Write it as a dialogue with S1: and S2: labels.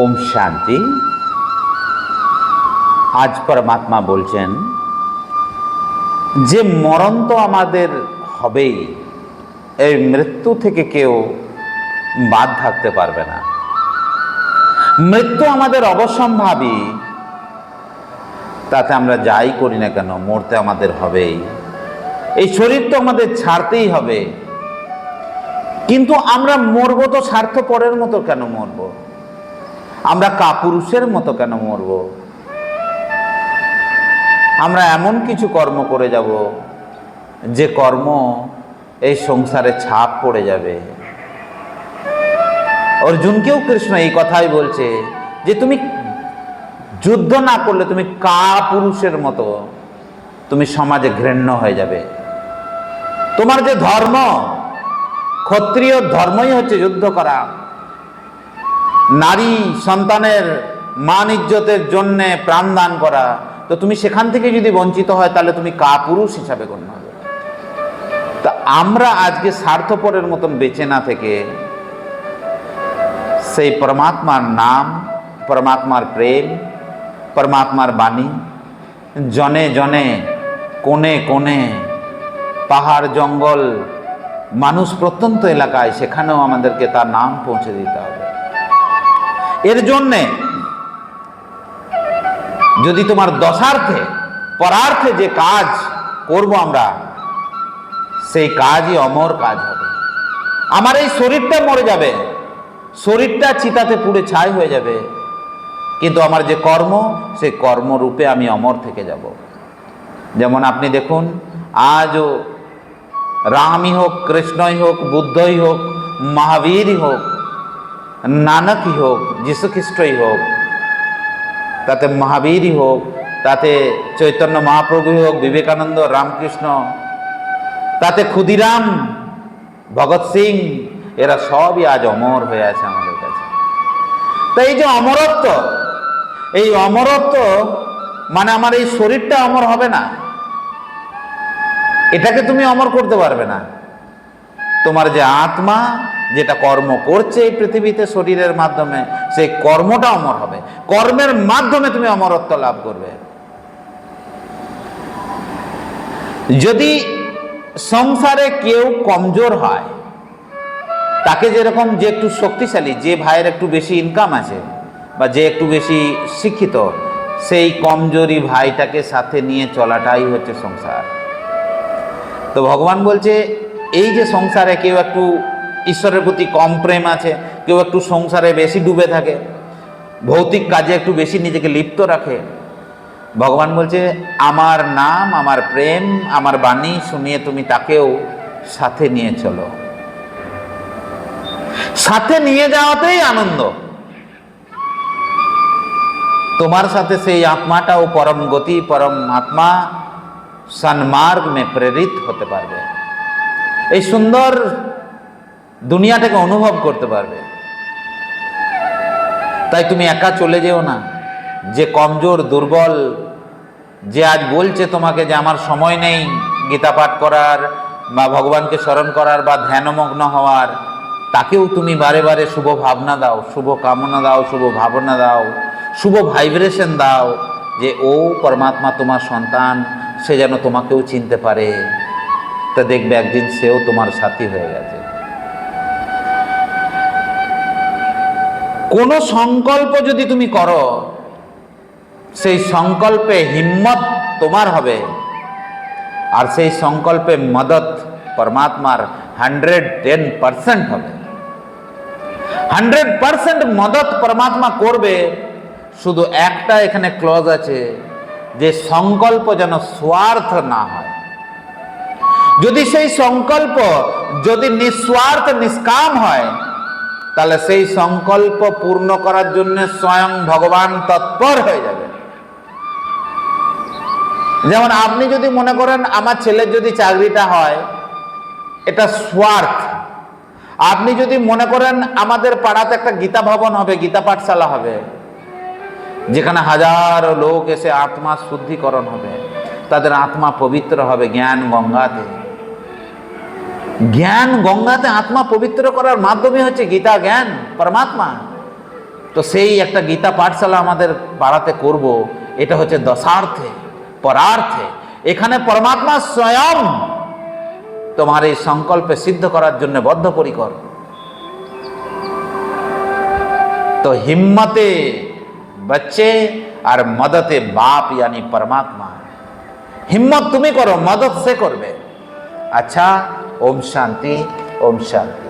S1: ওম শান্তি। আজ পরমাত্মা বলছেন যে মরণ তো আমাদের হবেই, এই মৃত্যু থেকে কেউ বাদ থাকতে পারবে না। মৃত্যু আমাদের অবশ্যম্ভাবী, তাতে আমরা যাই করি না কেন মরতে আমাদের হবেই। এই শরীর তো আমাদের ছাড়তেই হবে, কিন্তু আমরা মরব তো স্বার্থপরের মতো কেন মরব? আমরা কাপুরুষের মতো কেন মরব? আমরা এমন কিছু কর্ম করে যাব যে কর্ম এই সংসারে ছাপ পড়ে যাবে। অর্জুনকেও কৃষ্ণ এই কথাই বলছে যে তুমি যুদ্ধ না করলে তুমি কাপুরুষের মতো তুমি সমাজে ঘৃণ্য হয়ে যাবে। তোমার যে ধর্ম, ক্ষত্রিয় ধর্মই হচ্ছে যুদ্ধ করা, নারী সন্তানের মান ইজ্জতের জন্যে প্রাণদান করা, তো তুমি সেখান থেকে যদি বঞ্চিত হয় তাহলে তুমি কাপুরুষ হিসাবে গণ্য হবে। তা আমরা আজকে স্বার্থপরের মতন বেঁচে না থেকে সেই পরমাত্মার নাম, পরমাত্মার প্রেম, পরমাত্মার বাণী জনে জনে, কোণে কোণে, পাহাড় জঙ্গল, মানুষ প্রত্যন্ত এলাকায়, সেখানেও আমাদেরকে তার নাম পৌঁছে দিতে হবে। এর জন্যে যদি তোমার দশার্থে পরার্থে যে কাজ করব আমরা, সেই কাজই অমর কাজ হবে। আমার এই শরীরটা মরে যাবে, শরীরটা চিতাতে পুড়ে ছাই হয়ে যাবে, কিন্তু আমার যে কর্ম, সেই কর্মরূপে আমি অমর থেকে যাব। যেমন আপনি দেখুন, আজও রামই হোক, কৃষ্ণই হোক, বুদ্ধই হোক, মহাবীরই হোক, নানকই হোক, যীশু খ্রিস্টই হোক, তাতে মহাবীরই হোক, তাতে চৈতন্য মহাপ্রভুই হোক, বিবেকানন্দ, রামকৃষ্ণ, তাতে ক্ষুদিরাম, ভগৎ সিং, এরা সবই আজ অমর হয়ে আছে আমাদের কাছে। তাই এই যে অমরত্ব, এই অমরত্ব মানে আমার এই শরীরটা অমর হবে না, এটাকে তুমি অমর করতে পারবে না। তোমার যে আত্মা যেটা কর্ম করছে এই পৃথিবীতে শরীরের মাধ্যমে, সেই কর্মটা অমর হবে। কর্মের মাধ্যমে তুমি অমরত্ব লাভ করবে। যদি সংসারে কেউ কমজোর হয়, তাকে যেরকম যে একটু শক্তিশালী, যে ভাইয়ের একটু বেশি ইনকাম আছে বা যে একটু বেশি শিক্ষিত, সেই কমজোরি ভাইটাকে সাথে নিয়ে চলাটাই হচ্ছে সংসার। তো ভগবান বলছে এই যে সংসারে কেউ একটু ঈশ্বরের প্রতি কম প্রেম আছে, কেউ একটু সংসারে বেশি ডুবে থাকে, ভৌতিক কাজে একটু বেশি নিজেকে লিপ্ত রাখে, ভগবান বলছে আমার নাম, আমার প্রেম, আমার বাণী শুনিয়ে তুমি তাকেও সাথে নিয়ে চলো। সাথে নিয়ে যাওয়াতেই আনন্দ। তোমার সাথে সেই আত্মাটাও পরম গতি, পরম আত্মা সন্মার্গ মে প্রেরিত হতে পারবে, এই সুন্দর দুনিয়াটাকে অনুভব করতে পারবে। তাই তুমি একা চলে যেও না। যে কমজোর, দুর্বল, যে আজ বলছে তোমাকে যে আমার সময় নেই গীতা পাঠ করার বা ভগবানকে স্মরণ করার বা ধ্যানমগ্ন হওয়ার, তাকেও তুমি বারে বারে শুভ ভাবনা দাও, শুভ কামনা দাও, শুভ ভাবনা দাও, শুভ ভাইব্রেশন দাও, যে ও পরমাত্মা তোমার সন্তান, সে যেন তোমাকেও চিনতে পারে। তা দেখবে একদিন সেও তোমার সাথী হয়ে গেছে। কোন সংকল্প যদি তুমি করো, সেই সংকল্পে হিম্মত তোমার হবে, আর সেই সংকল্পে মদত পরমাত্মার 110% হবে। 100% মদত পরমাত্মা করবে। শুধু একটা এখানে ক্লজ আছে, যে সংকল্প যেন স্বার্থ না হয়। যদি সেই সংকল্প যদি নিঃস্বার্থ নিষ্কাম হয়, তাহলে সেই সংকল্প পূর্ণ করার জন্য স্বয়ং ভগবান তৎপর হয়ে যাবে। যেমন আপনি যদি মনে করেন আমার ছেলের যদি চাকরিটা হয়, এটা স্বার্থ। আপনি যদি মনে করেন আমাদের পাড়াতে একটা গীতা ভবন হবে, গীতা পাঠশালা হবে, যেখানে হাজারো লোক এসে আত্মা শুদ্ধিকরণ হবে, তাদের আত্মা পবিত্র হবে জ্ঞান গঙ্গাতে। জ্ঞান গঙ্গাতে আত্মা পবিত্র করার মাধ্যমে হচ্ছে গীতা জ্ঞান, পরমাত্মা। তো সেই একটা গীতা পাঠশালা আমাদের পাড়াতে করব, এটা হচ্ছে দশার্থে পরার্থে। এখানে পরমাত্মা স্বয়ং তোমার এই সংকল্পে সিদ্ধ করার জন্য বদ্ধপরিকর। तो हिम्मते बच्चे और मदते बाप यानी परमात्मा। हिम्मत तुम्हें करो, मदद से करबे। अच्छा, ओम शांति, ओम शांति।